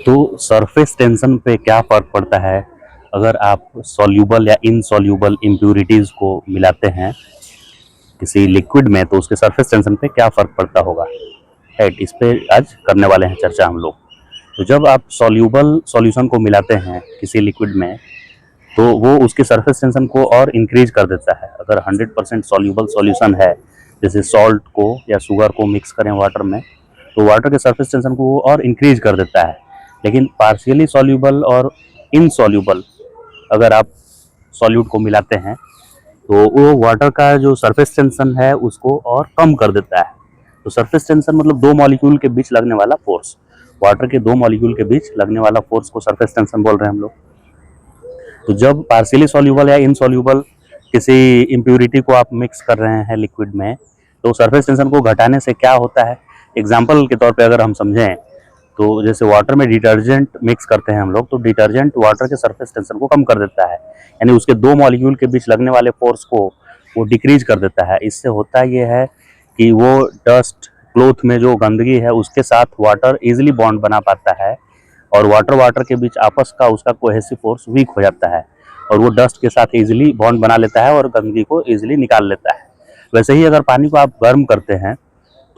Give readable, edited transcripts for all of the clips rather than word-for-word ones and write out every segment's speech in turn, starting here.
तो surface tension पे क्या फ़र्क पड़ता है अगर आप सॉल्यूबल या इनसॉल्यूबल इम्प्यूरिटीज़ को मिलाते हैं किसी लिक्विड में, तो उसके सरफेस टेंशन पे क्या फ़र्क पड़ता होगा। राइट, इस पे आज करने वाले हैं चर्चा हम लोग। तो जब आप सॉल्यूबल सॉल्यूशन को मिलाते हैं किसी लिक्विड में, तो वो उसके सरफेस टेंशन को और इंक्रीज कर देता है। अगर 100% सॉल्यूबल सॉल्यूशन है, जैसे सॉल्ट को या शुगर को मिक्स करें वाटर में, तो वाटर के सरफेस टेंशन को वो और इंक्रीज कर देता है। लेकिन पार्शियली सॉल्यूबल और इनसॉल्यूबल अगर आप सॉल्यूट को मिलाते हैं, तो वो वाटर का जो सरफेस टेंशन है उसको और कम कर देता है। तो सरफेस टेंशन मतलब दो मॉलिक्यूल के बीच लगने वाला फोर्स, वाटर के दो मॉलिक्यूल के बीच लगने वाला फोर्स को सरफेस टेंशन बोल रहे हैं हम लोग। तो जब पार्शियली सॉल्यूबल या इनसॉल्यूबल किसी इम्प्यूरिटी को आप मिक्स कर रहे हैं लिक्विड में, तो सरफेस टेंशन को घटाने से क्या होता है, एग्जाम्पल के तौर पे अगर हम समझें, तो जैसे वाटर में डिटर्जेंट मिक्स करते हैं हम लोग, तो डिटर्जेंट वाटर के सरफेस टेंशन को कम कर देता है, यानी उसके दो मॉलिक्यूल के बीच लगने वाले फोर्स को वो डिक्रीज कर देता है। इससे होता ये है कि वो डस्ट क्लोथ में जो गंदगी है उसके साथ वाटर इजीली बॉन्ड बना पाता है, और वाटर वाटर के बीच आपस का उसका कोहेसिव फोर्स वीक हो जाता है, और वो डस्ट के साथ इजीली बॉन्ड बना लेता है और गंदगी को इजीली निकाल लेता है। वैसे ही अगर पानी को आप गर्म करते हैं,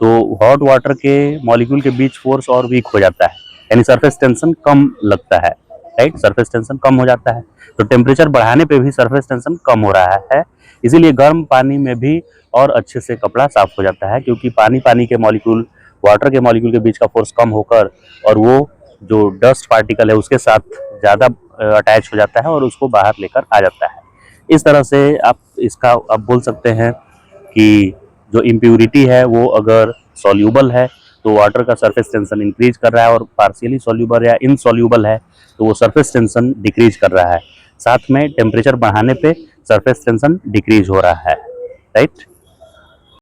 तो हॉट वाटर के मॉलिक्यूल के बीच फोर्स और वीक हो जाता है, यानी सरफेस टेंशन कम लगता है। राइट, सरफेस टेंशन कम हो जाता है। तो टेम्परेचर बढ़ाने पे भी सरफेस टेंशन कम हो रहा है, इसीलिए गर्म पानी में भी और अच्छे से कपड़ा साफ हो जाता है, क्योंकि पानी पानी के मॉलिक्यूल वाटर के मॉलिक्यूल के बीच का फोर्स कम होकर और वो जो डस्ट पार्टिकल है उसके साथ ज़्यादा अटैच हो जाता है और उसको बाहर लेकर आ जाता है। इस तरह से आप बोल सकते हैं कि जो इम्प्यूरिटी है वो अगर सॉल्यूबल है, तो वाटर का सरफेस टेंशन इंक्रीज कर रहा है, और पार्शियली सॉल्यूबल या इनसॉल्यूबल है तो वो सरफेस टेंशन डिक्रीज कर रहा है। साथ में टेम्परेचर बढ़ाने पे सरफेस टेंशन डिक्रीज हो रहा है। राइट।